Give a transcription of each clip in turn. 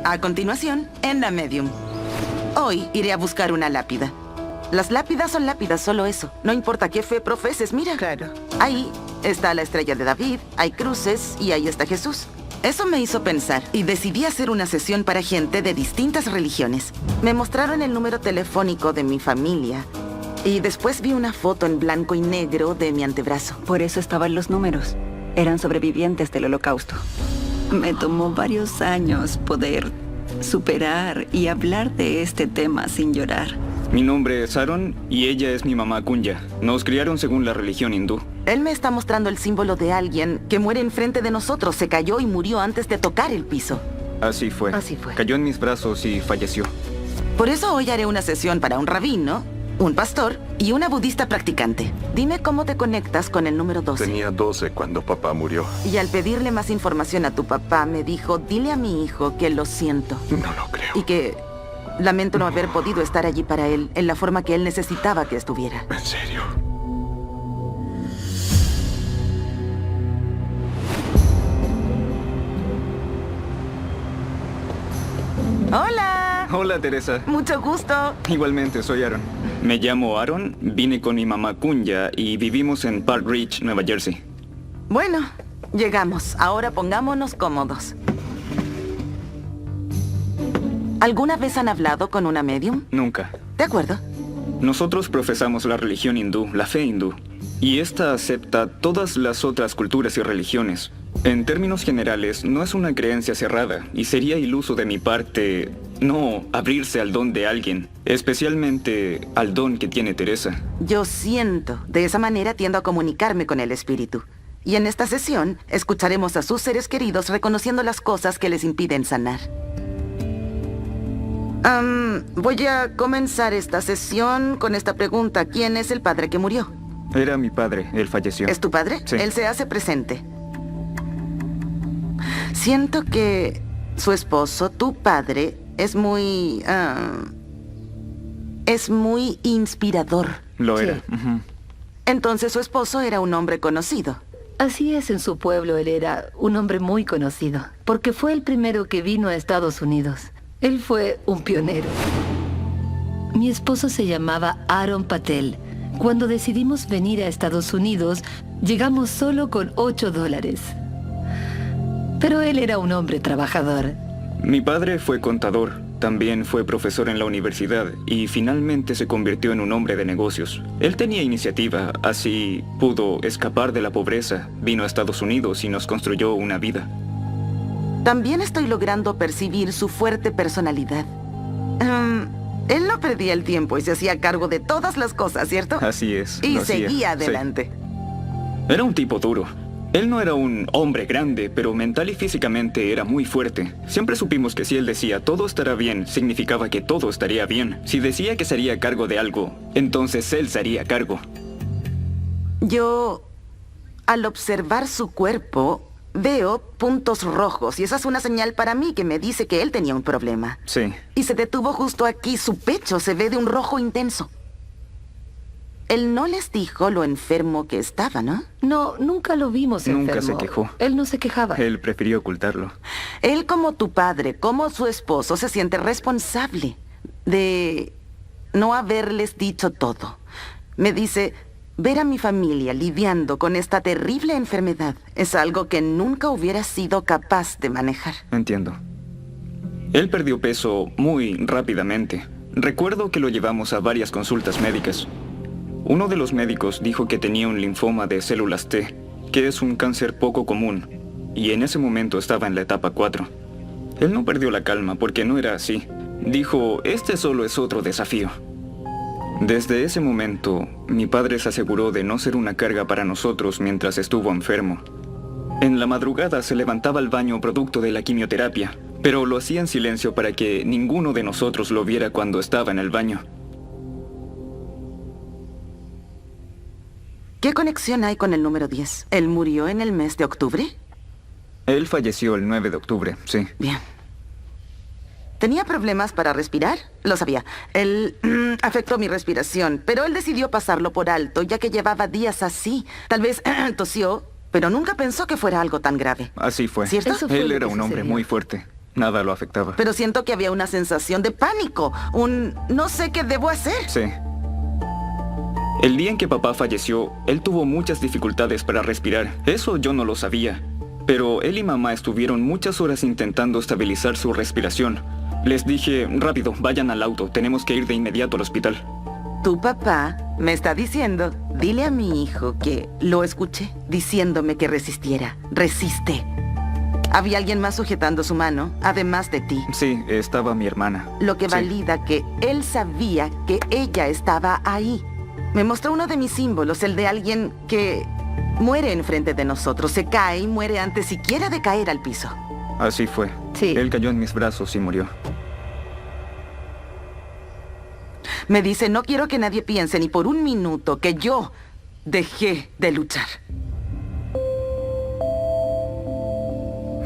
A continuación, en la Medium. Hoy iré a buscar una lápida. Las lápidas son lápidas, solo eso. No importa qué fe profeses, mira. Claro. Ahí está la estrella de David, hay cruces y ahí está Jesús. Eso me hizo pensar y decidí hacer una sesión para gente de distintas religiones. Me mostraron el número telefónico de mi familia y después vi una foto en blanco y negro de mi antebrazo. Por eso estaban los números. Eran sobrevivientes del Holocausto. Me tomó varios años poder superar y hablar de este tema sin llorar. Mi nombre es Aaron y ella es mi mamá Kunya. Nos criaron según la religión hindú. Él me está mostrando el símbolo de alguien que muere enfrente de nosotros. Se cayó y murió antes de tocar el piso. Así fue. Así fue. Cayó en mis brazos y falleció. Por eso hoy haré una sesión para un rabino, un pastor y una budista practicante. Dime cómo te conectas con el número 12. Tenía 12 cuando papá murió. Y al pedirle más información a tu papá, me dijo, dile a mi hijo que lo siento. No lo creo. Y que lamento no haber podido estar allí para él en la forma que él necesitaba que estuviera. ¿En serio? ¡Hola! Hola, Teresa. Mucho gusto. Igualmente, soy Aaron. Me llamo Aaron, vine con mi mamá Kunya y vivimos en Park Ridge, Nueva Jersey. Bueno, llegamos. Ahora pongámonos cómodos. ¿Alguna vez han hablado con una medium? Nunca. De acuerdo. Nosotros profesamos la religión hindú, la fe hindú, y esta acepta todas las otras culturas y religiones. En términos generales, no es una creencia cerrada, y sería iluso de mi parte no abrirse al don de alguien, especialmente al don que tiene Teresa. Yo siento. De esa manera tiendo a comunicarme con el espíritu. Y en esta sesión, escucharemos a sus seres queridos reconociendo las cosas que les impiden sanar. Voy a comenzar esta sesión con esta pregunta. ¿Quién es el padre que murió? Era mi padre, él falleció. ¿Es tu padre? Sí. Él se hace presente. Siento que su esposo, tu padre, es muy inspirador. Lo Sí. era. Ujú. Entonces su esposo era un hombre conocido. Así es, en su pueblo él era un hombre muy conocido, porque fue el primero que vino a Estados Unidos. Él fue un pionero. Mi esposo se llamaba Aaron Patel. Cuando decidimos venir a Estados Unidos, llegamos solo con $8. Pero él era un hombre trabajador. Mi padre fue contador, también fue profesor en la universidad y finalmente se convirtió en un hombre de negocios. Él tenía iniciativa, así pudo escapar de la pobreza, vino a Estados Unidos y nos construyó una vida. También estoy logrando percibir su fuerte personalidad. Él no perdía el tiempo y se hacía cargo de todas las cosas, ¿cierto? Así es. Y lo hacía. seguía Sí. adelante. Era un tipo duro. Él no era un hombre grande, pero mental y físicamente era muy fuerte. Siempre supimos que si él decía todo estará bien, significaba que todo estaría bien. Si decía que se haría cargo de algo, entonces él se haría cargo. Yo, al observar su cuerpo, veo puntos rojos y esa es una señal para mí que me dice que él tenía un problema. Sí. Y se detuvo justo aquí, su pecho se ve de un rojo intenso. Él no les dijo lo enfermo que estaba, ¿no? No, nunca lo vimos enfermo. Nunca se quejó. Él no se quejaba. Él prefirió ocultarlo. Él, como tu padre, como su esposo, se siente responsable de no haberles dicho todo. Me dice, ver a mi familia lidiando con esta terrible enfermedad es algo que nunca hubiera sido capaz de manejar. Entiendo. Él perdió peso muy rápidamente. Recuerdo que lo llevamos a varias consultas médicas. Uno de los médicos dijo que tenía un linfoma de células T, que es un cáncer poco común, y en ese momento estaba en la etapa 4. Él no perdió la calma porque no era así. Dijo, este solo es otro desafío. Desde ese momento, mi padre se aseguró de no ser una carga para nosotros mientras estuvo enfermo. En la madrugada se levantaba al baño producto de la quimioterapia, pero lo hacía en silencio para que ninguno de nosotros lo viera cuando estaba en el baño. ¿Qué conexión hay con el número 10? ¿Él murió en el mes de octubre? Él falleció el 9 de octubre, sí. Bien. ¿Tenía problemas para respirar? Lo sabía. Él afectó mi respiración, pero él decidió pasarlo por alto, ya que llevaba días así. Tal vez tosió, pero nunca pensó que fuera algo tan grave. Así fue. ¿Cierto? Eso fue Él lo era que un hombre sucedió. muy fuerte. Nada lo afectaba. Pero siento que había una sensación de pánico, no sé qué debo hacer. Sí. El día en que papá falleció, él tuvo muchas dificultades para respirar. Eso yo no lo sabía. Pero él y mamá estuvieron muchas horas intentando estabilizar su respiración. Les dije, rápido, vayan al auto, tenemos que ir de inmediato al hospital. Tu papá me está diciendo, dile a mi hijo que lo escuché diciéndome que resistiera. Resiste. Había alguien más sujetando su mano, además de ti. Sí, estaba mi hermana. Lo que Sí. valida que él sabía que ella estaba ahí. Me mostró uno de mis símbolos, el de alguien que muere enfrente de nosotros, se cae y muere antes siquiera de caer al piso. Así fue. Sí. Él cayó en mis brazos y murió. Me dice, no quiero que nadie piense ni por un minuto que yo dejé de luchar.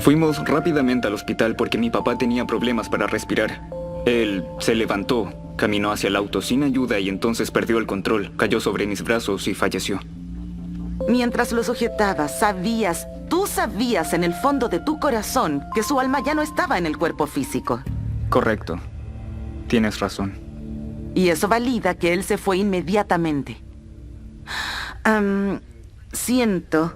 Fuimos rápidamente al hospital porque mi papá tenía problemas para respirar. Él se levantó, caminó hacia el auto sin ayuda y entonces perdió el control, cayó sobre mis brazos y falleció. Mientras lo sujetabas, tú sabías en el fondo de tu corazón que su alma ya no estaba en el cuerpo físico. Correcto. Tienes razón. Y eso valida que él se fue inmediatamente. Siento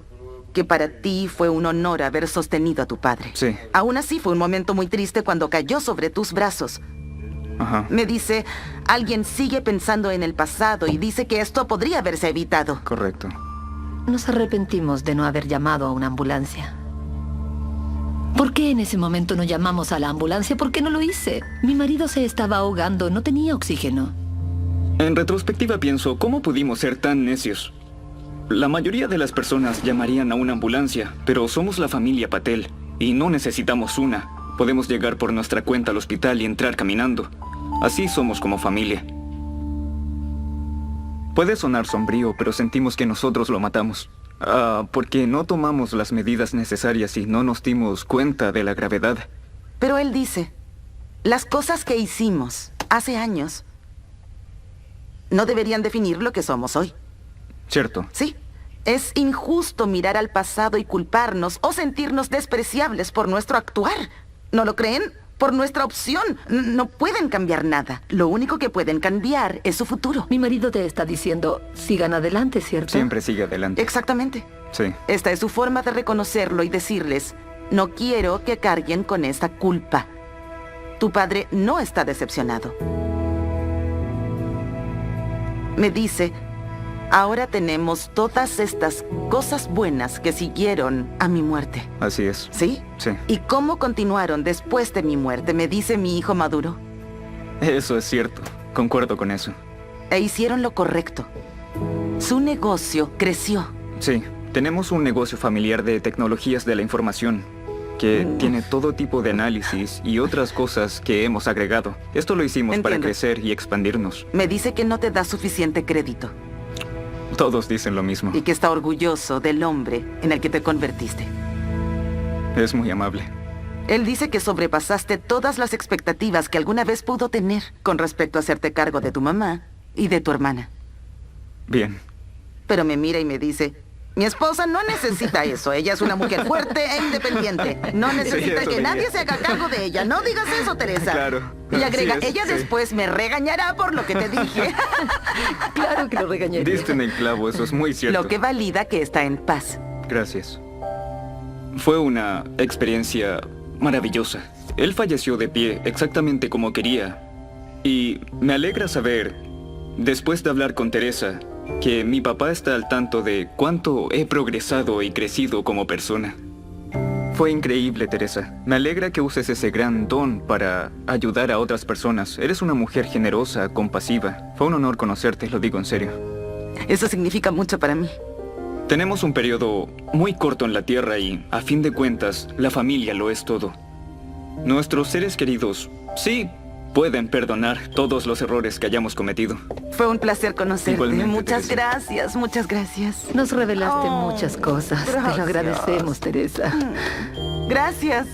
que para ti fue un honor haber sostenido a tu padre. Sí. Aún así fue un momento muy triste cuando cayó sobre tus brazos. Ajá. Me dice, alguien sigue pensando en el pasado y dice que esto podría haberse evitado. Correcto. Nos arrepentimos de no haber llamado a una ambulancia. ¿Por qué en ese momento no llamamos a la ambulancia? ¿Por qué no lo hice? Mi marido se estaba ahogando, no tenía oxígeno. En retrospectiva pienso, ¿cómo pudimos ser tan necios? La mayoría de las personas llamarían a una ambulancia, pero somos la familia Patel y no necesitamos una. Podemos llegar por nuestra cuenta al hospital y entrar caminando. Así somos como familia. Puede sonar sombrío, pero sentimos que nosotros lo matamos. Porque no tomamos las medidas necesarias y no nos dimos cuenta de la gravedad. Pero él dice, las cosas que hicimos hace años no deberían definir lo que somos hoy. Cierto. Sí, es injusto mirar al pasado y culparnos o sentirnos despreciables por nuestro actuar. ¿No lo creen? Por nuestra opción. No pueden cambiar nada. Lo único que pueden cambiar es su futuro. Mi marido te está diciendo, sigan adelante, ¿cierto? Siempre sigue adelante. Exactamente. Sí. Esta es su forma de reconocerlo y decirles, no quiero que carguen con esta culpa. Tu padre no está decepcionado. Me dice, ahora tenemos todas estas cosas buenas que siguieron a mi muerte. Así es. ¿Sí? Sí. ¿Y cómo continuaron después de mi muerte? Me dice mi hijo Maduro. Eso es cierto. Concuerdo con eso. E hicieron lo correcto. Su negocio creció. Sí. Tenemos un negocio familiar de tecnologías de la información que tiene todo tipo de análisis y otras cosas que hemos agregado. Esto lo hicimos para Entiendo. crecer y expandirnos. Me dice que no te da suficiente crédito Todos dicen lo mismo. y que está orgulloso del hombre en el que te convertiste. Es muy amable. Él dice que sobrepasaste todas las expectativas que alguna vez pudo tener con respecto a hacerte cargo de tu mamá y de tu hermana. Bien. Pero me mira y me dice, mi esposa no necesita eso. Ella es una mujer fuerte e independiente. No necesita eso que veía. nadie se haga cargo de ella. No digas eso, Teresa. Claro. Y agrega, Así es, ella sí. después me regañará por lo que te dije. Claro que lo regañaría. Diste en el clavo, eso es muy cierto. Lo que valida que está en paz. Gracias. Fue una experiencia maravillosa. Él falleció de pie, exactamente como quería. Y me alegra saber, después de hablar con Teresa, que mi papá está al tanto de cuánto he progresado y crecido como persona. Fue increíble, Teresa. Me alegra que uses ese gran don para ayudar a otras personas. Eres una mujer generosa, compasiva. Fue un honor conocerte, lo digo en serio. Eso significa mucho para mí. Tenemos un periodo muy corto en la Tierra y, a fin de cuentas, la familia lo es todo. Nuestros seres queridos, sí, pueden perdonar todos los errores que hayamos cometido. Fue un placer conocerte. Igualmente, Muchas Teresa. gracias, muchas gracias. Nos revelaste Oh, muchas cosas. Te gracias. lo agradecemos, Teresa. Gracias.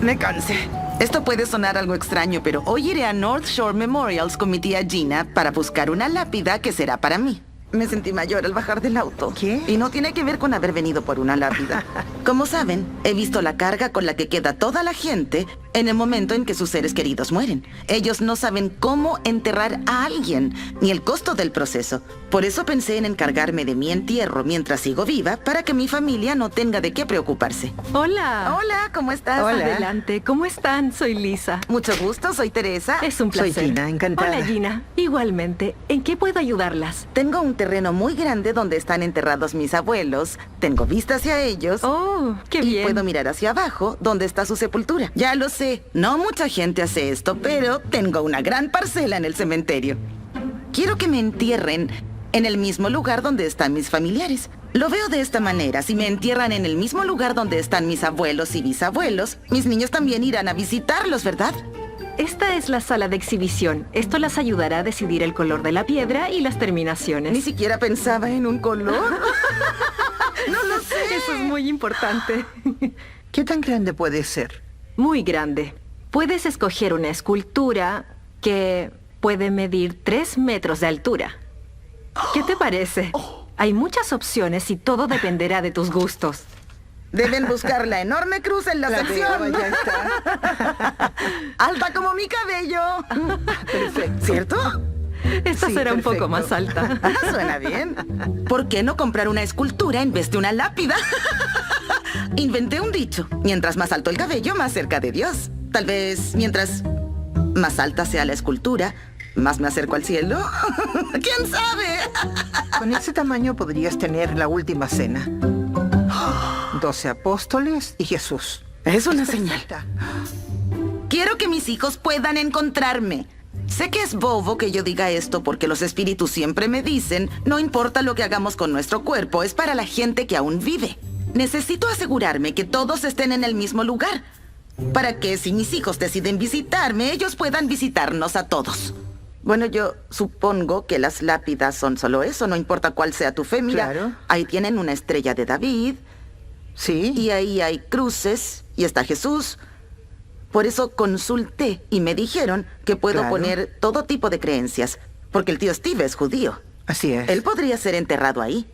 Me cansé. Esto puede sonar algo extraño, pero hoy iré a North Shore Memorials con mi tía Gina para buscar una lápida que será para mí. Me sentí mayor al bajar del auto. ¿Qué? Y no tiene que ver con haber venido por una lápida. Como saben, he visto la carga con la que queda toda la gente en el momento en que sus seres queridos mueren. Ellos no saben cómo enterrar a alguien, ni el costo del proceso. Por eso pensé en encargarme de mi entierro mientras sigo viva, para que mi familia no tenga de qué preocuparse. Hola. Hola, ¿cómo estás? Hola. Adelante. ¿Cómo están? Soy Lisa. Mucho gusto, soy Teresa. Es un Soy placer. Gina, encantada. Hola, Gina. Igualmente. ¿En qué puedo ayudarlas? Tengo un terreno muy grande donde están enterrados mis abuelos. Tengo vista hacia ellos. Oh, qué y bien. puedo mirar hacia abajo, donde está su sepultura. Ya lo sé, no mucha gente hace esto, pero tengo una gran parcela en el cementerio. Quiero que me entierren en el mismo lugar donde están mis familiares. Lo veo de esta manera: si me entierran en el mismo lugar donde están mis abuelos y bisabuelos, mis niños también irán a visitarlos, ¿verdad? Esta es la sala de exhibición. Esto las ayudará a decidir el color de la piedra y las terminaciones. Ni siquiera pensaba en un color. No lo sé. Eso es muy importante. ¿Qué tan grande puede ser? Muy grande. Puedes escoger una escultura que puede medir 3 metros de altura. ¿Qué te parece? Hay muchas opciones y todo dependerá de tus gustos. Deben buscar la enorme cruz en la La sección. veo, ya está. Alta como mi cabello. Perfecto. ¿Cierto? Esta Sí, será un perfecto. poco más alta. Ah, suena bien. ¿Por qué no comprar una escultura en vez de una lápida? Inventé un dicho: mientras más alto el cabello, más cerca de Dios. Tal vez mientras más alta sea la escultura, más me acerco al cielo. ¿Quién sabe? Con ese tamaño podrías tener la última cena. 12 apóstoles y Jesús. Es una señal. Perfecta. Quiero que mis hijos puedan encontrarme. Sé que es bobo que yo diga esto, porque los espíritus siempre me dicen: no importa lo que hagamos con nuestro cuerpo, es para la gente que aún vive. Necesito asegurarme que todos estén en el mismo lugar, para que si mis hijos deciden visitarme, ellos puedan visitarnos a todos. Bueno, yo supongo que las lápidas son solo eso, no importa cuál sea tu fe. Mira, Claro. ahí tienen una estrella de David, Sí. y ahí hay cruces, y está Jesús. Por eso consulté y me dijeron que puedo Claro. poner todo tipo de creencias, porque el tío Steve es judío. Así es. Él podría ser enterrado ahí.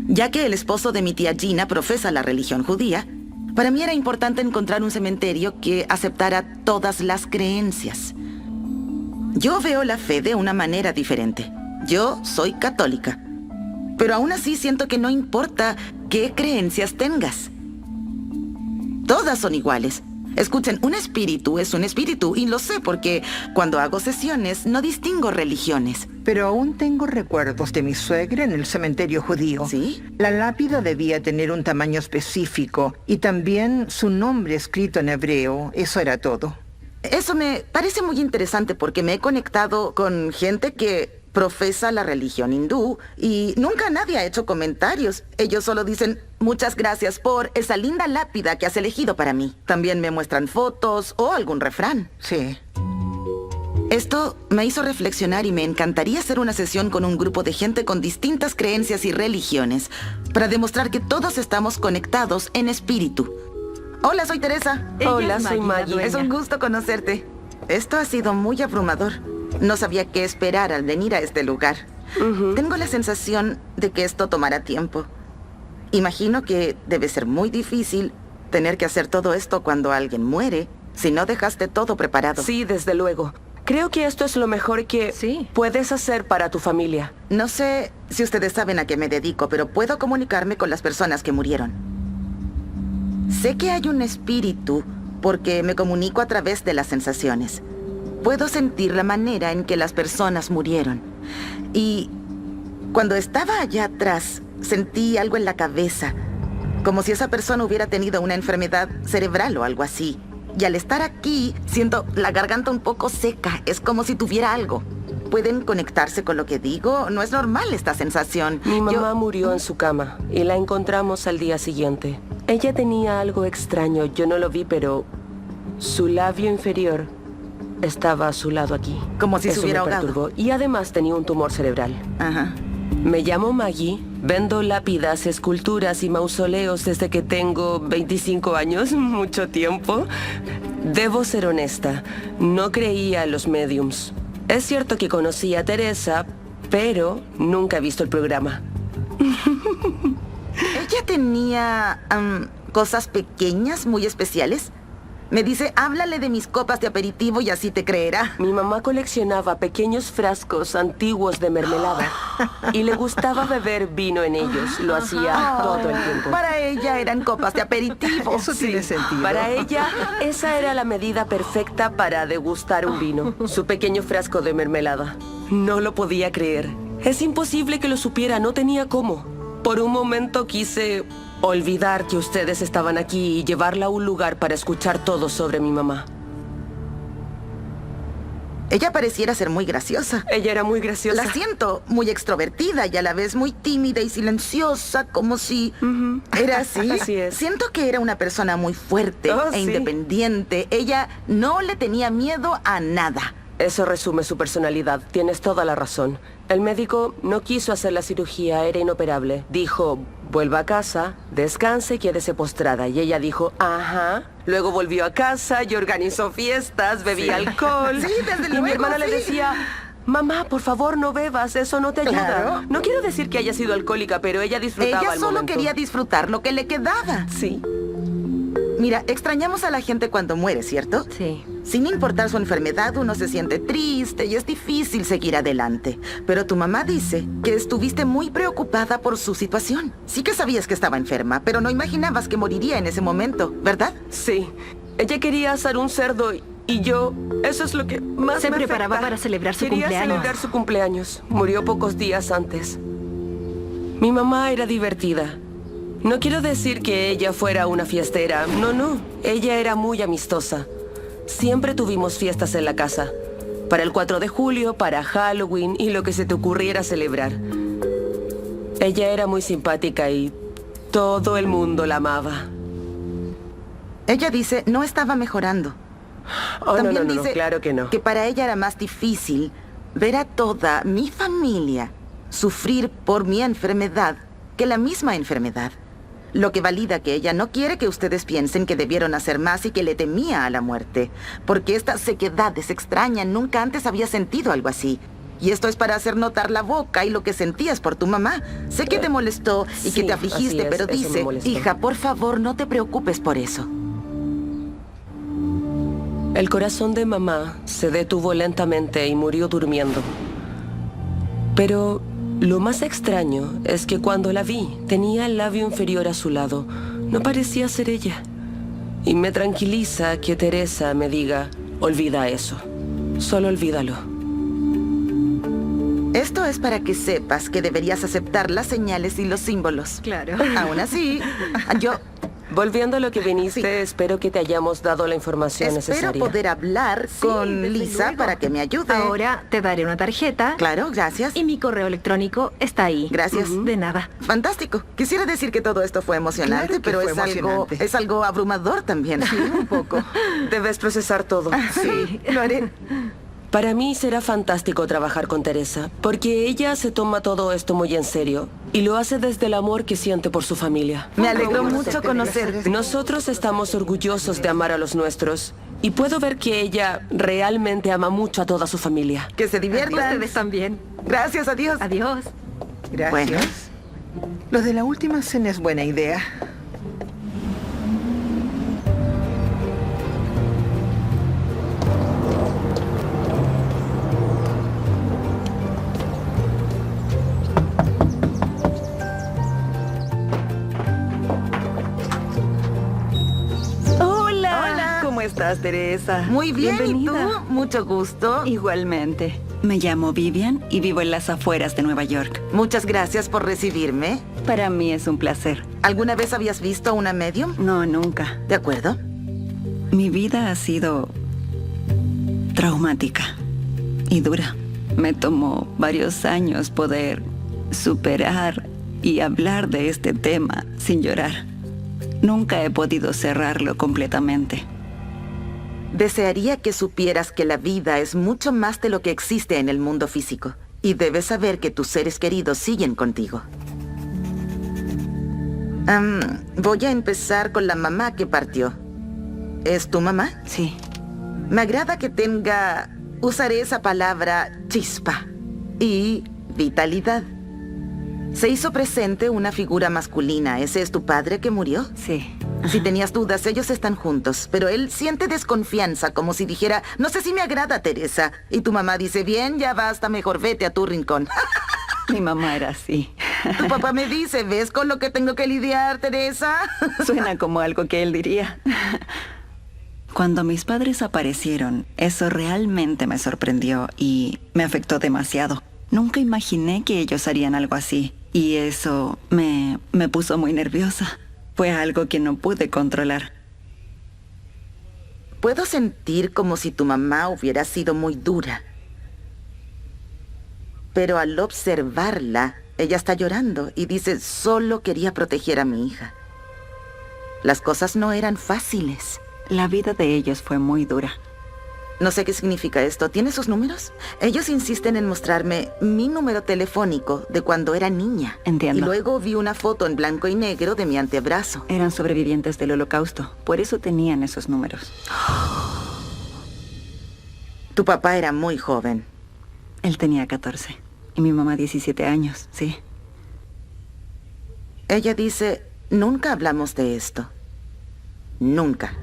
Ya que el esposo de mi tía Gina profesa la religión judía, para mí era importante encontrar un cementerio que aceptara todas las creencias. Yo veo la fe de una manera diferente. Yo soy católica. Pero aún así siento que no importa qué creencias tengas. Todas son iguales. Escuchen, un espíritu es un espíritu, y lo sé porque cuando hago sesiones no distingo religiones. Pero aún tengo recuerdos de mi suegra en el cementerio judío. ¿Sí? La lápida debía tener un tamaño específico y también su nombre escrito en hebreo. Eso era todo. Eso me parece muy interesante porque me he conectado con gente que profesa la religión hindú y nunca nadie ha hecho comentarios. Ellos solo dicen: muchas gracias por esa linda lápida que has elegido para mí. También me muestran fotos o algún refrán. Sí. Esto me hizo reflexionar y me encantaría hacer una sesión con un grupo de gente con distintas creencias y religiones para demostrar que todos estamos conectados en espíritu. Hola, soy Teresa. Ella Hola, es soy la Maggie. dueña. Es un gusto conocerte. Esto ha sido muy abrumador. No sabía qué esperar al venir a este lugar. Tengo la sensación de que esto tomará tiempo. Imagino que debe ser muy difícil tener que hacer todo esto cuando alguien muere, si no dejaste todo preparado. Sí, desde luego. Creo que esto es lo mejor que Sí. puedes hacer para tu familia. No sé si ustedes saben a qué me dedico, pero puedo comunicarme con las personas que murieron. Sé que hay un espíritu porque me comunico a través de las sensaciones. Puedo sentir la manera en que las personas murieron. Y cuando estaba allá atrás, sentí algo en la cabeza, como si esa persona hubiera tenido una enfermedad cerebral o algo así. Y al estar aquí, siento la garganta un poco seca. Es como si tuviera algo. ¿Pueden conectarse con lo que digo? No es normal esta sensación. Mi mamá Yo- murió en su cama y la encontramos al día siguiente. Ella tenía algo extraño, yo no lo vi, pero su labio inferior estaba a su lado aquí. Como si se Eso hubiera me ahogado. perturbó. Y además tenía un tumor cerebral. Ajá. Me llamo Maggie, vendo lápidas, esculturas y mausoleos desde que tengo 25 años, mucho tiempo. Debo ser honesta, no creía en los mediums. Es cierto que conocí a Teresa, pero nunca he visto el programa. Ella tenía cosas pequeñas, muy especiales. Me dice, háblale de mis copas de aperitivo y así te creerá. Mi mamá coleccionaba pequeños frascos antiguos de mermelada y le gustaba beber vino en ellos. Lo hacía todo el tiempo. Para ella eran copas de aperitivo. Eso tiene sentido. Para ella, esa era la medida perfecta para degustar un vino. Su pequeño frasco de mermelada. No lo podía creer. Es imposible que lo supiera, no tenía cómo. Por un momento quise olvidar que ustedes estaban aquí y llevarla a un lugar para escuchar todo sobre mi mamá. Ella pareciera ser muy graciosa. Ella era muy graciosa. La siento muy extrovertida y a la vez muy tímida y silenciosa, como si... ¿Era así? Así es. Siento que era una persona muy fuerte Sí. independiente. Ella no le tenía miedo a nada. Eso resume su personalidad. Tienes toda la razón. El médico no quiso hacer la cirugía, era inoperable. Dijo, vuelva a casa, descanse y quédese postrada. Y ella dijo, ajá. Luego volvió a casa y organizó fiestas, bebía alcohol. Sí, desde y luego, mi hermana le sí. decía, mamá, por favor, no bebas, eso no te ayuda. Claro. No quiero decir que haya sido alcohólica, pero ella disfrutaba Ella el solo momento. quería disfrutar lo que le quedaba. Sí. Mira, extrañamos a la gente cuando muere, ¿cierto? Sí. Sin importar su enfermedad, uno se siente triste y es difícil seguir adelante. Pero tu mamá dice que estuviste muy preocupada por su situación. Sí que sabías que estaba enferma, pero no imaginabas que moriría en ese momento, ¿verdad? Sí. Ella quería asar un cerdo y yo... Eso es lo que más Se me preparaba afecta. para celebrar su Quería cumpleaños. celebrar su cumpleaños. Murió pocos días antes. Mi mamá era divertida. No quiero decir que ella fuera una fiestera. No. Ella era muy amistosa. Siempre tuvimos fiestas en la casa. Para el 4 de julio, para Halloween y lo que se te ocurriera celebrar. Ella era muy simpática y todo el mundo la amaba. Ella dice no estaba mejorando. Oh, También no, dice claro que no. que para ella era más difícil ver a toda mi familia sufrir por mi enfermedad que la misma enfermedad. Lo que valida que ella no quiere que ustedes piensen que debieron hacer más y que le temía a la muerte. Porque esta sequedad es extraña, nunca antes había sentido algo así. Y esto es para hacer notar la boca y lo que sentías por tu mamá. Sé que te molestó y sí, que te afligiste, así es, pero eso me dice, molestó. hija, por favor, no te preocupes por eso. El corazón de mamá se detuvo lentamente y murió durmiendo. Pero lo más extraño es que cuando la vi, tenía el labio inferior a su lado. No parecía ser ella. Y me tranquiliza que Teresa me diga, olvida eso. Solo olvídalo. Esto es para que sepas que deberías aceptar las señales y los símbolos. Claro. Aún así, yo Volviendo a lo que viniste, Sí. espero que te hayamos dado la información espero necesaria. poder hablar con desde Lisa luego. para que me ayude. Ahora te daré una tarjeta. Claro, gracias. Y mi correo electrónico está ahí. Gracias. De nada. Fantástico. Quisiera decir que todo esto fue emocionante, Claro que pero fue es algo, emocionante. es algo abrumador también. Un poco. Debes procesar todo. Sí, lo haré. Para mí será fantástico trabajar con Teresa, porque ella se toma todo esto muy en serio y lo hace desde el amor que siente por su familia. Me alegró Bueno, mucho te conocerte. Nosotros estamos orgullosos de amar a los nuestros y puedo ver que ella realmente ama mucho a toda su familia. Que se diviertan. Ustedes también. Gracias, adiós. Adiós. Gracias. Bueno. Lo de la última cena es buena idea. Hola. ¿Cómo estás, Teresa? Muy bien, Bienvenida. ¿y tú? Mucho gusto. Igualmente. Me llamo Vivian y vivo en las afueras de Nueva York. Muchas gracias por recibirme. Para mí es un placer. ¿Alguna vez habías visto a una medium? No, nunca. ¿De acuerdo? Mi vida ha sido traumática y dura. Me tomó varios años poder superar y hablar de este tema sin llorar. Nunca he podido cerrarlo completamente. Desearía que supieras que la vida es mucho más de lo que existe en el mundo físico. Y debes saber que tus seres queridos siguen contigo. Voy a empezar con la mamá que partió. ¿Es tu mamá? Sí. Me agrada que tenga, usaré esa palabra, chispa y vitalidad. Se hizo presente una figura masculina. ¿Ese es tu padre que murió? Sí. Si tenías dudas, ellos están juntos, pero él siente desconfianza, como si dijera, no sé si me agrada, Teresa. Y tu mamá dice, bien, ya basta, mejor vete a tu rincón. Mi mamá era así. Tu papá me dice, ¿ves con lo que tengo que lidiar, Teresa? Suena como algo que él diría. Cuando mis padres aparecieron, eso realmente me sorprendió y me afectó demasiado. Nunca imaginé que ellos harían algo así, y eso me puso muy nerviosa. Fue algo que no pude controlar. Puedo sentir como si tu mamá hubiera sido muy dura. Pero al observarla, ella está llorando y dice, solo quería proteger a mi hija. Las cosas no eran fáciles. La vida de ellos fue muy dura. No sé qué significa esto. ¿Tienes sus números? Ellos insisten en mostrarme mi número telefónico de cuando era niña. Entiendo. Y luego vi una foto en blanco y negro de mi antebrazo. Eran sobrevivientes del Holocausto, por eso tenían esos números. Tu papá era muy joven. Él tenía 14 y mi mamá 17 años, sí. Ella dice, nunca hablamos de esto. Nunca.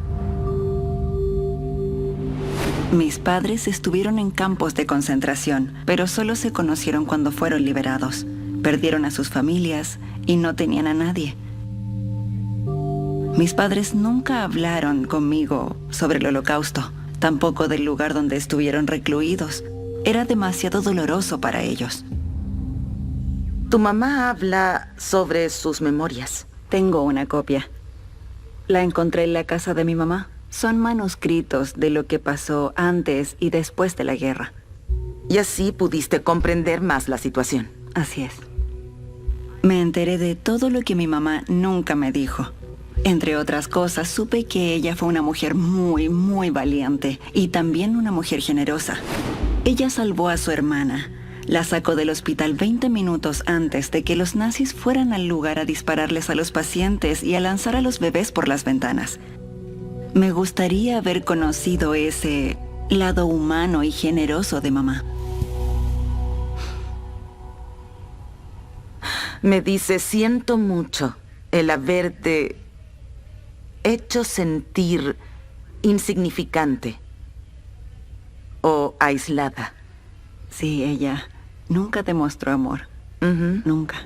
Mis padres estuvieron en campos de concentración, pero solo se conocieron cuando fueron liberados. Perdieron a sus familias y no tenían a nadie. Mis padres nunca hablaron conmigo sobre el Holocausto, tampoco del lugar donde estuvieron recluidos. Era demasiado doloroso para ellos. Tu mamá habla sobre sus memorias. Tengo una copia. La encontré en la casa de mi mamá. Son manuscritos de lo que pasó antes y después de la guerra. Y así pudiste comprender más la situación. Así es. Me enteré de todo lo que mi mamá nunca me dijo. Entre otras cosas, supe que ella fue una mujer muy, muy valiente y también una mujer generosa. Ella salvó a su hermana. La sacó del hospital 20 minutos antes de que los nazis fueran al lugar a dispararles a los pacientes y a lanzar a los bebés por las ventanas. Me gustaría haber conocido ese lado humano y generoso de mamá. Me dice, siento mucho el haberte hecho sentir insignificante o aislada. Sí, ella nunca demostró amor. Ujú. Nunca.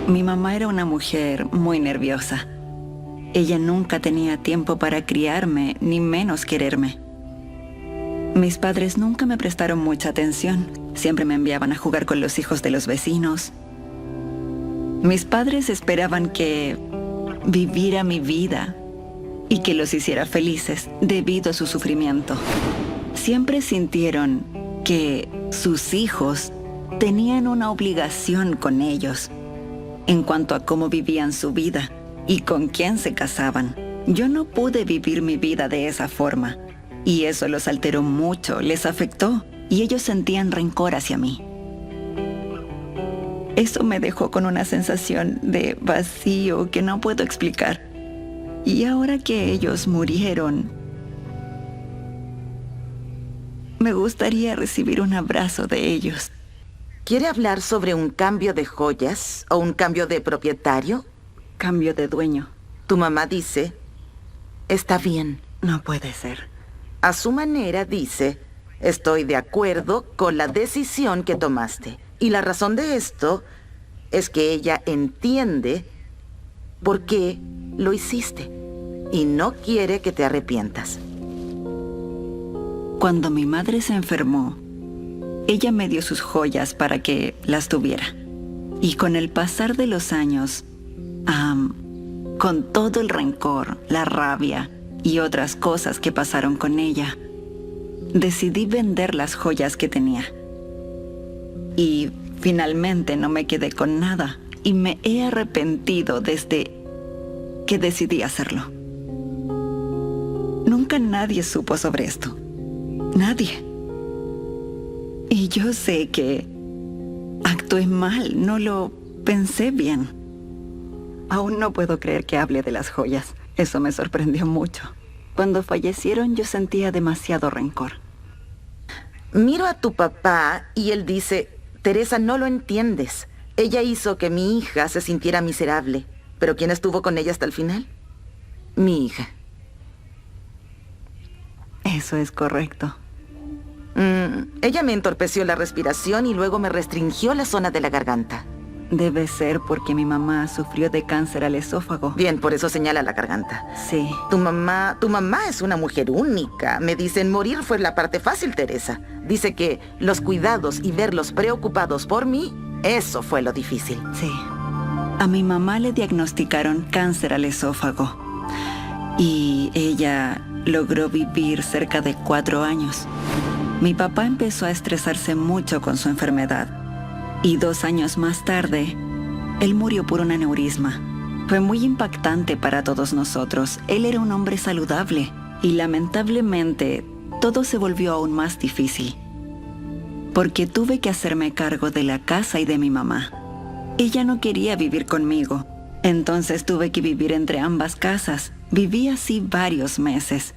Mi mamá era una mujer muy nerviosa. Ella nunca tenía tiempo para criarme, ni menos quererme. Mis padres nunca me prestaron mucha atención. Siempre me enviaban a jugar con los hijos de los vecinos. Mis padres esperaban que viviera mi vida y que los hiciera felices debido a su sufrimiento. Siempre sintieron que sus hijos tenían una obligación con ellos en cuanto a cómo vivían su vida y con quién se casaban. Yo no pude vivir mi vida de esa forma, y eso los alteró mucho, les afectó, y ellos sentían rencor hacia mí. Eso me dejó con una sensación de vacío que no puedo explicar. Y ahora que ellos murieron, me gustaría recibir un abrazo de ellos. ¿Quiere hablar sobre un cambio de joyas o un cambio de propietario? Cambio de dueño. Tu mamá dice, está bien. No puede ser. A su manera dice, estoy de acuerdo con la decisión que tomaste. Y la razón de esto es que ella entiende por qué lo hiciste y no quiere que te arrepientas. Cuando mi madre se enfermó, ella me dio sus joyas para que las tuviera. Y con el pasar de los años, con todo el rencor, la rabia y otras cosas que pasaron con ella, decidí vender las joyas que tenía. Y finalmente no me quedé con nada y me he arrepentido desde que decidí hacerlo. Nunca nadie supo sobre esto. Nadie. Y yo sé que Actué mal, no lo pensé bien. Aún no puedo creer que hable de las joyas. Eso me sorprendió mucho. Cuando fallecieron yo sentía demasiado rencor. Miro a tu papá y él dice, Teresa, no lo entiendes. Ella hizo que mi hija se sintiera miserable. ¿Pero quién estuvo con ella hasta el final? Mi hija. Eso es correcto. Ella me entorpeció la respiración y luego me restringió la zona de la garganta. Debe ser porque mi mamá sufrió de cáncer al esófago. Bien, por eso señala la garganta. Sí. Tu mamá es una mujer única. Me dicen, morir fue la parte fácil, Teresa. Dice que los cuidados y verlos preocupados por mí, eso fue lo difícil. Sí. A mi mamá le diagnosticaron cáncer al esófago. Y ella logró vivir cerca de 4 años. Mi papá empezó a estresarse mucho con su enfermedad. Y 2 años más tarde, él murió por un aneurisma. Fue muy impactante para todos nosotros. Él era un hombre saludable. Y lamentablemente, todo se volvió aún más difícil. Porque tuve que hacerme cargo de la casa y de mi mamá. Ella no quería vivir conmigo. Entonces tuve que vivir entre ambas casas. Viví así varios meses.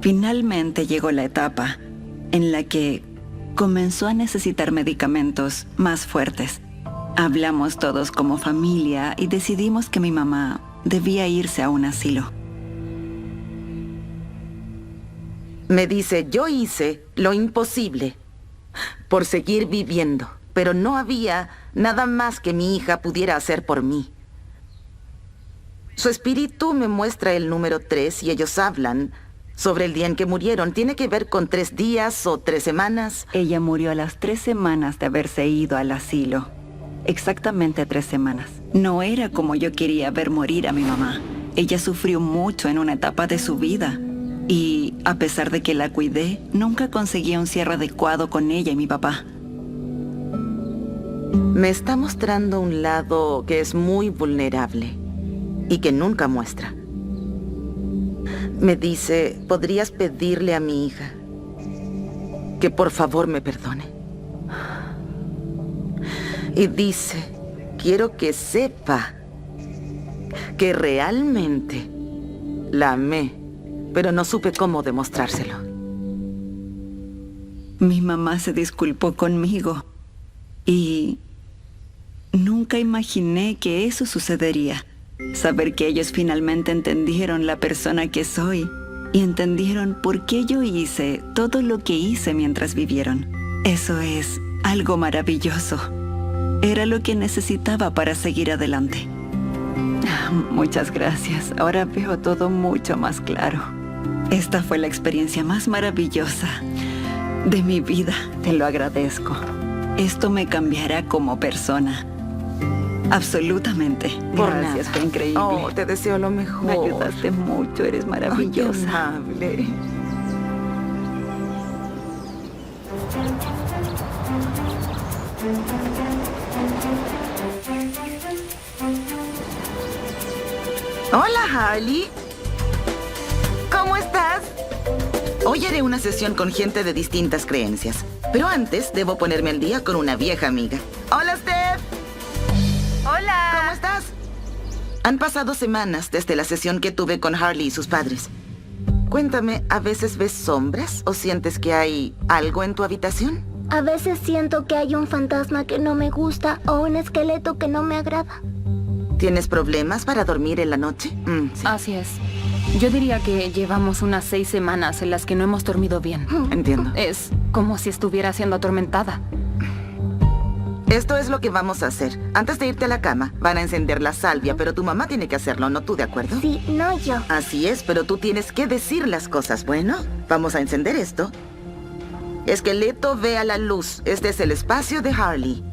Finalmente llegó la etapa en la que comenzó a necesitar medicamentos más fuertes. Hablamos todos como familia y decidimos que mi mamá debía irse a un asilo. Me dice, yo hice lo imposible por seguir viviendo, pero no había nada más que mi hija pudiera hacer por mí. Su espíritu me muestra el número 3 y ellos hablan sobre el día en que murieron. ¿Tiene que ver con 3 días o 3 semanas? Ella murió a las 3 semanas de haberse ido al asilo. Exactamente 3 semanas. No era como yo quería ver morir a mi mamá. Ella sufrió mucho en una etapa de su vida. Y a pesar de que la cuidé, nunca conseguí un cierre adecuado con ella y mi papá. Me está mostrando un lado que es muy vulnerable y que nunca muestra. Me dice, ¿podrías pedirle a mi hija que por favor me perdone? Y dice, quiero que sepa que realmente la amé, pero no supe cómo demostrárselo. Mi mamá se disculpó conmigo y nunca imaginé que eso sucedería. Saber que ellos finalmente entendieron la persona que soy y entendieron por qué yo hice todo lo que hice mientras vivieron. Eso es algo maravilloso. Era lo que necesitaba para seguir adelante. Muchas gracias. Ahora veo todo mucho más claro. Esta fue la experiencia más maravillosa de mi vida. Te lo agradezco. Esto me cambiará como persona. Absolutamente. Por Gracias, nada. fue increíble. Oh, te deseo lo mejor. Me ayudaste mucho, eres maravillosa. Ay, qué amable. Hola, Harley. ¿Cómo estás? Hoy haré una sesión con gente de distintas creencias. Pero antes debo ponerme al día con una vieja amiga. Hola, Steph. Hola. ¿Cómo estás? Han pasado semanas desde la sesión que tuve con Harley y sus padres. Cuéntame, ¿a veces ves sombras o sientes que hay algo en tu habitación? A veces siento que hay un fantasma que no me gusta o un esqueleto que no me agrada. ¿Tienes problemas para dormir en la noche? Sí. Así es. Yo diría que llevamos unas 6 semanas en las que no hemos dormido bien. Entiendo. Es como si estuviera siendo atormentada. Esto es lo que vamos a hacer. Antes de irte a la cama, van a encender la salvia, pero tu mamá tiene que hacerlo, ¿no tú, de acuerdo? Sí, no yo. Así es, pero tú tienes que decir las cosas. Bueno, vamos a encender esto. Esqueleto, ve a la luz. Este es el espacio de Harley.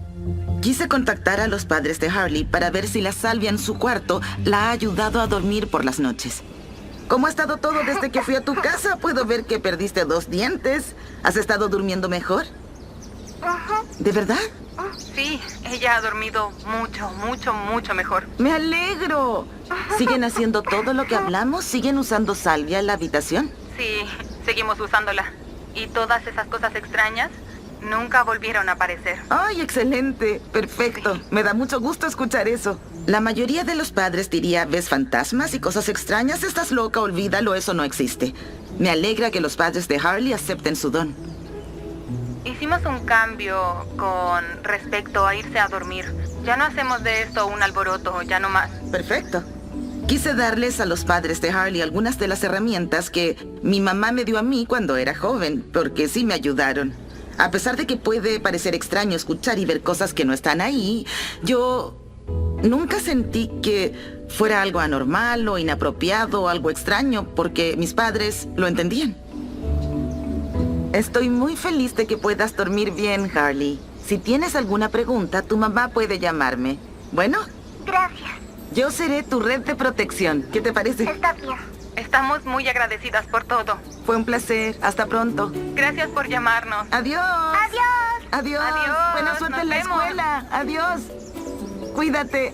Quise contactar a los padres de Harley para ver si la salvia en su cuarto la ha ayudado a dormir por las noches. ¿Cómo ha estado todo desde que fui a tu casa? Puedo ver que perdiste 2 dientes. ¿Has estado durmiendo mejor? ¿De verdad? Sí, ella ha dormido mucho mejor. ¡Me alegro! ¿Siguen haciendo todo lo que hablamos? ¿Siguen usando salvia en la habitación? Sí, seguimos usándola. ¿Y todas esas cosas extrañas? Nunca volvieron a aparecer. ¡Ay, excelente! Perfecto. Me da mucho gusto escuchar eso. La mayoría de los padres diría, ves fantasmas y cosas extrañas, estás loca, olvídalo, eso no existe. Me alegra que los padres de Harley acepten su don. Hicimos un cambio con respecto a irse a dormir. Ya no hacemos de esto un alboroto, ya no más. Perfecto. Quise darles a los padres de Harley algunas de las herramientas que mi mamá me dio a mí cuando era joven, porque sí me ayudaron. A pesar de que puede parecer extraño escuchar y ver cosas que no están ahí, yo nunca sentí que fuera algo anormal o inapropiado o algo extraño, porque mis padres lo entendían. Estoy muy feliz de que puedas dormir bien, Harley. Si tienes alguna pregunta, tu mamá puede llamarme. ¿Bueno? Gracias. Yo seré tu red de protección. ¿Qué te parece? Está bien. Estamos muy agradecidas por todo. Fue un placer. Hasta pronto. Gracias por llamarnos. Adiós. Adiós. Adiós. Adiós. Buena suerte Nos en la vemos. escuela. Adiós. Cuídate.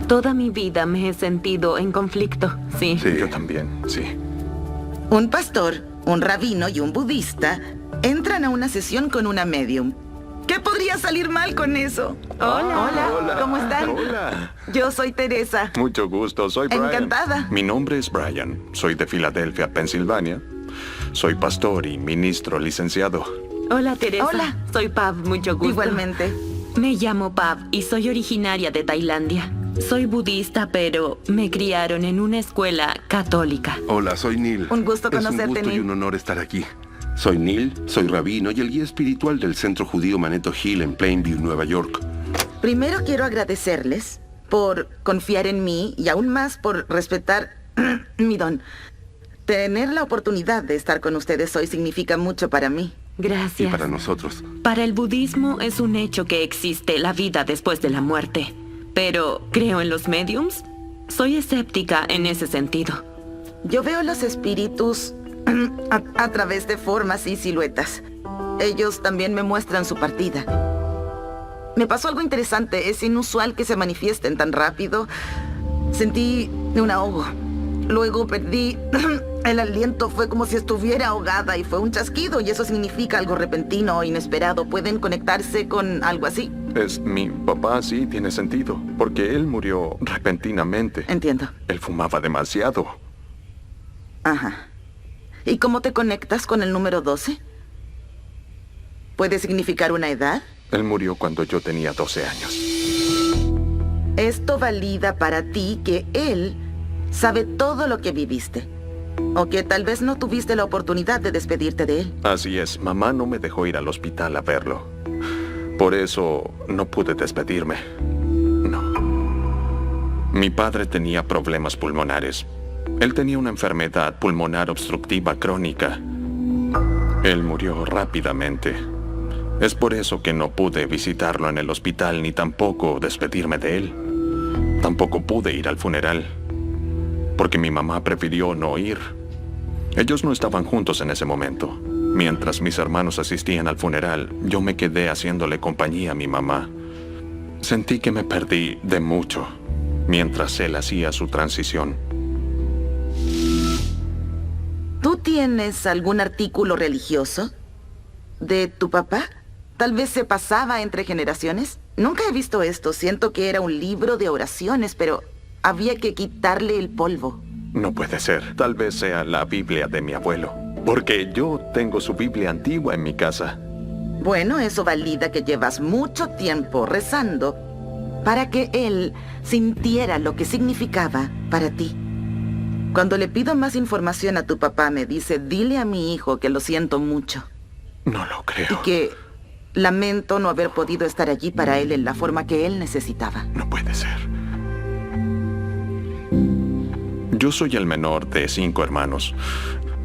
Toda mi vida me he sentido en conflicto, sí. Sí, yo también, sí. Un pastor, un rabino y un budista entran a una sesión con una medium. ¿Qué podría salir mal con eso? Hola. ¿Cómo están? Hola. Yo soy Teresa. Mucho gusto, soy Brian. Encantada. Mi nombre es Brian. Soy de Filadelfia, Pensilvania. Soy pastor y ministro licenciado. Hola, Teresa. Hola. Soy Pav, mucho gusto. Igualmente. Me llamo Pav y soy originaria de Tailandia. Soy budista, pero me criaron en una escuela católica. Hola, soy Neil. Un gusto Es conocerte, un gusto y Neil. un honor estar aquí. Soy Neil, soy rabino y el guía espiritual del Centro Judío Manetto Hill en Plainview, Nueva York. Primero quiero agradecerles por confiar en mí y aún más por respetar mi don. Tener la oportunidad de estar con ustedes hoy significa mucho para mí. Gracias. Y para nosotros. Para el budismo es un hecho que existe la vida después de la muerte. Pero, ¿creo en los mediums? Soy escéptica en ese sentido. Yo veo los espíritus a través de formas y siluetas. Ellos también me muestran su partida. Me pasó algo interesante. Es inusual que se manifiesten tan rápido. Sentí un ahogo. Luego perdí el aliento. Fue como si estuviera ahogada y fue un chasquido. Y eso significa algo repentino o inesperado. ¿Pueden conectarse con algo así? Es mi papá, sí, tiene sentido. Porque él murió repentinamente. Entiendo. Él fumaba demasiado. Ajá. ¿Y cómo te conectas con el número 12? ¿Puede significar una edad? Él murió cuando yo tenía 12 años. Esto valida para ti que él sabe todo lo que viviste. O que tal vez no tuviste la oportunidad de despedirte de él. Así es, mamá no me dejó ir al hospital a verlo. Por eso no pude despedirme. No. Mi padre tenía problemas pulmonares. Él tenía una enfermedad pulmonar obstructiva crónica. Él murió rápidamente. Es por eso que no pude visitarlo en el hospital ni tampoco despedirme de él. Tampoco pude ir al funeral, porque mi mamá prefirió no ir. Ellos no estaban juntos en ese momento. Mientras mis hermanos asistían al funeral, yo me quedé haciéndole compañía a mi mamá. Sentí que me perdí de mucho mientras él hacía su transición. ¿Tú tienes algún artículo religioso de tu papá? Tal vez se pasaba entre generaciones. Nunca he visto esto. Siento que era un libro de oraciones, pero había que quitarle el polvo. No puede ser. Tal vez sea la Biblia de mi abuelo. Porque yo tengo su Biblia antigua en mi casa. Bueno, eso valida que llevas mucho tiempo rezando para que él sintiera lo que significaba para ti. Cuando le pido más información a tu papá, me dice, dile a mi hijo que lo siento mucho. No lo creo. Y que lamento no haber podido estar allí para él en la forma que él necesitaba. No puede ser. Yo soy el menor de 5 hermanos.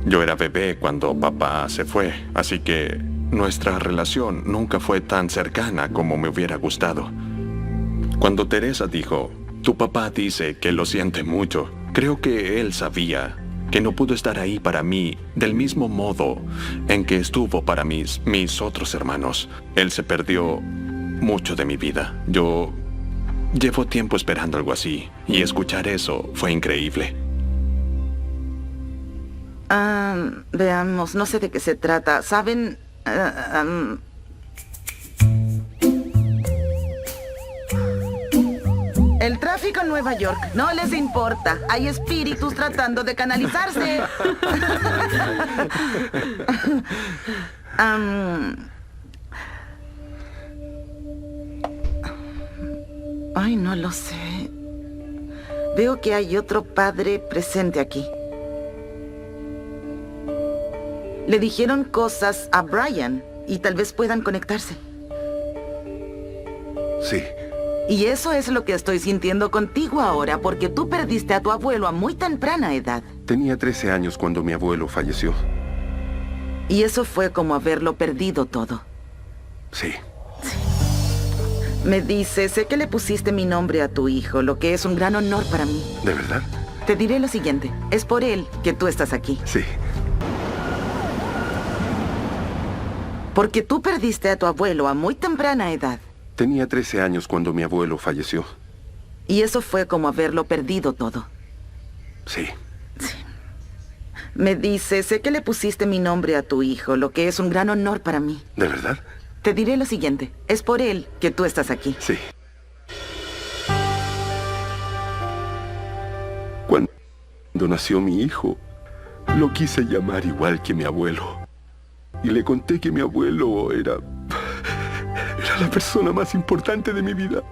Yo era bebé cuando papá se fue, así que nuestra relación nunca fue tan cercana como me hubiera gustado. Cuando Teresa dijo, tu papá dice que lo siente mucho, creo que él sabía que no pudo estar ahí para mí del mismo modo en que estuvo para mis otros hermanos. Él se perdió mucho de mi vida. Yo Llevo tiempo esperando algo así, y escuchar eso fue increíble. Veamos, no sé de qué se trata. ¿Saben? El tráfico en Nueva York no les importa. Hay espíritus tratando de canalizarse. Ay, no lo sé. Veo que hay otro padre presente aquí. Le dijeron cosas a Brian y tal vez puedan conectarse. Sí. Y eso es lo que estoy sintiendo contigo ahora, porque tú perdiste a tu abuelo a muy temprana edad. Tenía 13 años cuando mi abuelo falleció. Y eso fue como haberlo perdido todo. Sí. Me dice, sé que le pusiste mi nombre a tu hijo, lo que es un gran honor para mí. ¿De verdad? Te diré lo siguiente, es por él que tú estás aquí. Sí. Porque tú perdiste a tu abuelo a muy temprana edad. Tenía 13 años cuando mi abuelo falleció. Y eso fue como haberlo perdido todo. Sí. Me dice, sé que le pusiste mi nombre a tu hijo, lo que es un gran honor para mí. ¿De verdad? Te diré lo siguiente, es por él que tú estás aquí. Sí. Cuando nació mi hijo, lo quise llamar igual que mi abuelo. Y le conté que mi abuelo era la persona más importante de mi vida.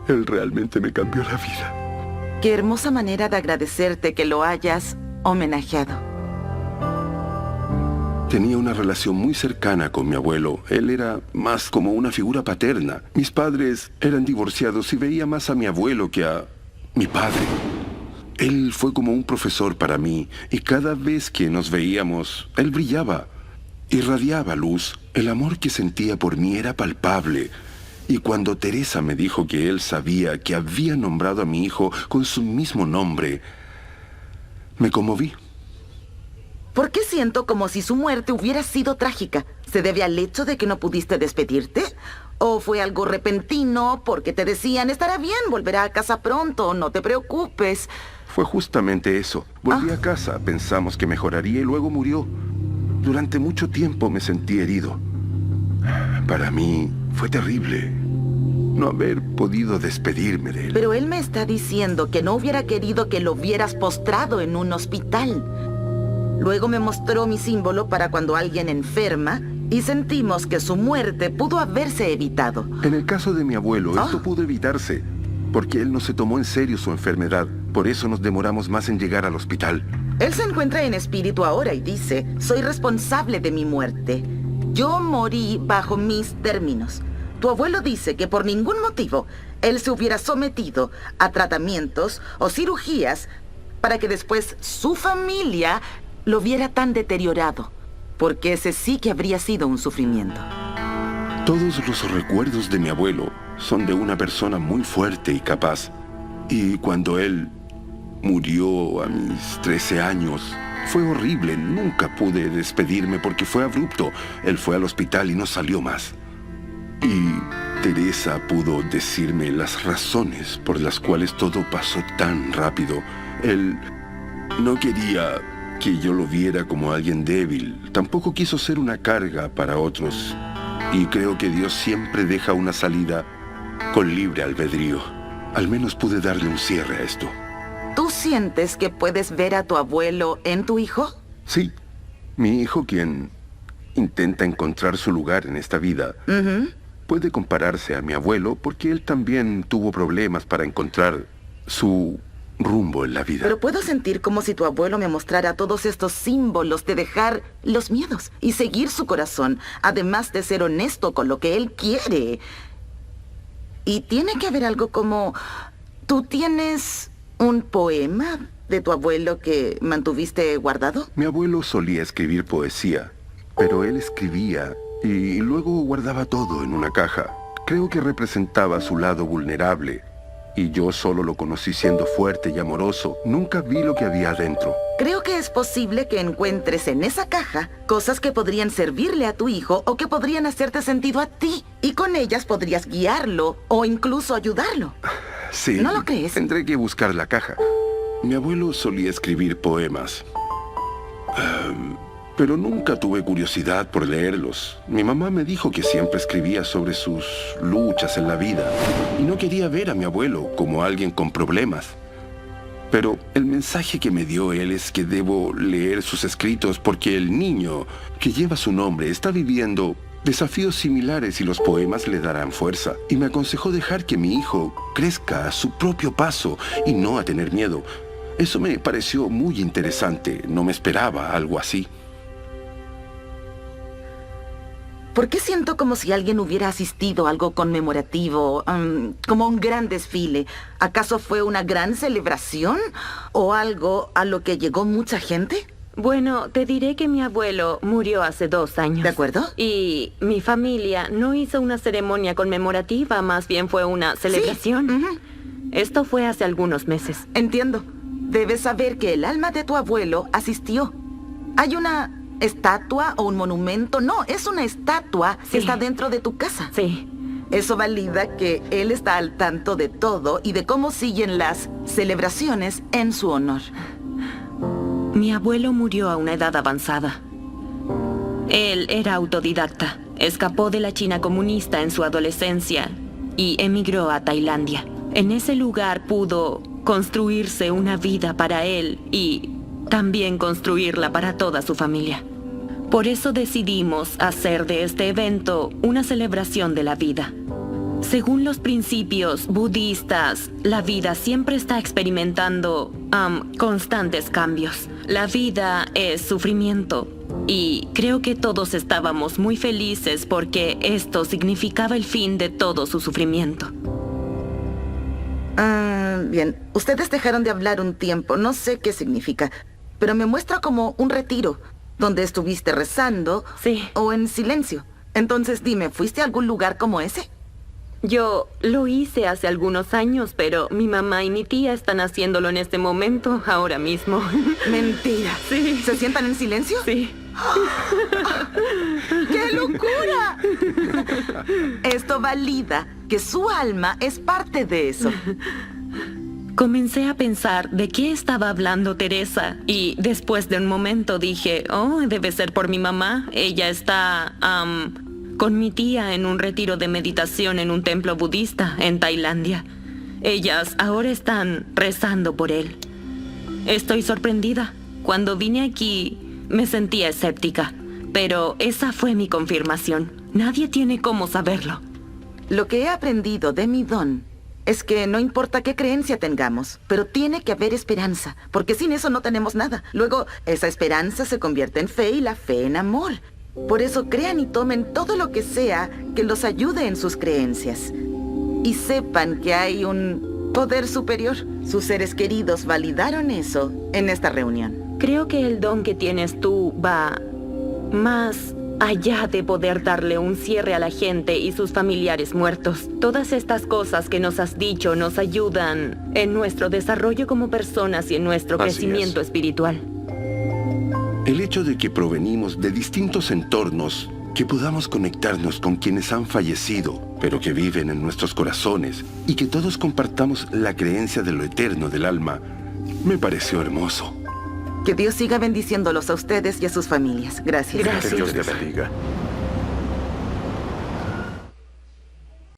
Él realmente me cambió la vida. Qué hermosa manera de agradecerte que lo hayas homenajeado. Tenía una relación muy cercana con mi abuelo. Él era más como una figura paterna. Mis padres eran divorciados y veía más a mi abuelo que a mi padre. Él fue como un profesor para mí y cada vez que nos veíamos, él brillaba, irradiaba luz. El amor que sentía por mí era palpable. Y cuando Teresa me dijo que él sabía que había nombrado a mi hijo con su mismo nombre, me conmoví. ¿Por qué siento como si su muerte hubiera sido trágica? ¿Se debe al hecho de que no pudiste despedirte? ¿O fue algo repentino porque te decían, estará bien, volverá a casa pronto, no te preocupes? Fue justamente eso. Volví a casa, pensamos que mejoraría y luego murió. Durante mucho tiempo me sentí herido. Para mí fue terrible no haber podido despedirme de él. Pero él me está diciendo que no hubiera querido que lo vieras postrado en un hospital. Luego me mostró mi símbolo para cuando alguien enferma y sentimos que su muerte pudo haberse evitado. En el caso de mi abuelo, esto pudo evitarse, porque él no se tomó en serio su enfermedad. Por eso nos demoramos más en llegar al hospital. Él se encuentra en espíritu ahora y dice, soy responsable de mi muerte. Yo morí bajo mis términos. Tu abuelo dice que por ningún motivo él se hubiera sometido a tratamientos o cirugías para que después su familia lo viera tan deteriorado, porque ese sí que habría sido un sufrimiento. Todos los recuerdos de mi abuelo son de una persona muy fuerte y capaz. Y cuando él murió a mis 13 años, fue horrible. Nunca pude despedirme porque fue abrupto. Él fue al hospital y no salió más. Y Teresa pudo decirme las razones por las cuales todo pasó tan rápido. Él no quería que yo lo viera como alguien débil. Tampoco quiso ser una carga para otros. Y creo que Dios siempre deja una salida con libre albedrío. Al menos pude darle un cierre a esto. ¿Tú sientes que puedes ver a tu abuelo en tu hijo? Sí. Mi hijo, quien intenta encontrar su lugar en esta vida, puede compararse a mi abuelo porque él también tuvo problemas para encontrar su rumbo en la vida. Pero puedo sentir como si tu abuelo me mostrara todos estos símbolos de dejar los miedos y seguir su corazón, además de ser honesto con lo que él quiere. Y tiene que haber algo como... ¿Tú tienes un poema de tu abuelo que mantuviste guardado? Mi abuelo solía escribir poesía, pero él escribía y luego guardaba todo en una caja. Creo que representaba su lado vulnerable y yo solo lo conocí siendo fuerte y amoroso. Nunca vi lo que había adentro. Creo que es posible que encuentres en esa caja cosas que podrían servirle a tu hijo o que podrían hacerte sentido a ti. Y con ellas podrías guiarlo o incluso ayudarlo. Sí. ¿No lo crees? Tendré que buscar la caja. Mi abuelo solía escribir poemas. Pero nunca tuve curiosidad por leerlos. Mi mamá me dijo que siempre escribía sobre sus luchas en la vida y no quería ver a mi abuelo como alguien con problemas. Pero el mensaje que me dio él es que debo leer sus escritos porque el niño que lleva su nombre está viviendo desafíos similares y los poemas le darán fuerza. Y me aconsejó dejar que mi hijo crezca a su propio paso y no a tener miedo. Eso me pareció muy interesante. No me esperaba algo así. ¿Por qué siento como si alguien hubiera asistido a algo conmemorativo, como un gran desfile? ¿Acaso fue una gran celebración o algo a lo que llegó mucha gente? Bueno, te diré que mi abuelo murió hace 2 años. ¿De acuerdo? Y mi familia no hizo una ceremonia conmemorativa, más bien fue una celebración. Sí. Esto fue hace algunos meses. Entiendo. Debes saber que el alma de tu abuelo asistió. Hay una estatua o un monumento. No, es una estatua que está dentro de tu casa. Sí. Eso valida que él está al tanto de todo y de cómo siguen las celebraciones en su honor. Mi abuelo murió a una edad avanzada. Él era autodidacta. Escapó de la China comunista en su adolescencia y emigró a Tailandia. En ese lugar pudo construirse una vida para él y también construirla para toda su familia. Por eso decidimos hacer de este evento una celebración de la vida. Según los principios budistas, la vida siempre está experimentando constantes cambios. La vida es sufrimiento y creo que todos estábamos muy felices porque esto significaba el fin de todo su sufrimiento. Bien, ustedes dejaron de hablar un tiempo, no sé qué significa, pero me muestra como un retiro, donde estuviste rezando o en silencio. Entonces dime, ¿fuiste a algún lugar como ese? Yo lo hice hace algunos años, pero mi mamá y mi tía están haciéndolo en este momento, ahora mismo. Mentira. Sí. ¿Se sientan en silencio? Sí. ¡Qué locura! Esto valida que su alma es parte de eso. Comencé a pensar de qué estaba hablando Teresa y después de un momento dije, oh, debe ser por mi mamá. Ella está con mi tía en un retiro de meditación en un templo budista en Tailandia. Ellas ahora están rezando por él. Estoy sorprendida. Cuando vine aquí me sentía escéptica, pero esa fue mi confirmación. Nadie tiene cómo saberlo. Lo que he aprendido de mi don es que no importa qué creencia tengamos, pero tiene que haber esperanza, porque sin eso no tenemos nada. Luego, esa esperanza se convierte en fe y la fe en amor. Por eso crean y tomen todo lo que sea que los ayude en sus creencias. Y sepan que hay un poder superior. Sus seres queridos validaron eso en esta reunión. Creo que el don que tienes tú va más allá de poder darle un cierre a la gente y sus familiares muertos. Todas estas cosas que nos has dicho nos ayudan en nuestro desarrollo como personas y en nuestro crecimiento espiritual. El hecho de que provenimos de distintos entornos, que podamos conectarnos con quienes han fallecido, pero que viven en nuestros corazones, y que todos compartamos la creencia de lo eterno del alma, me pareció hermoso. Que Dios siga bendiciéndolos a ustedes y a sus familias. Gracias. Gracias. Que Dios te bendiga.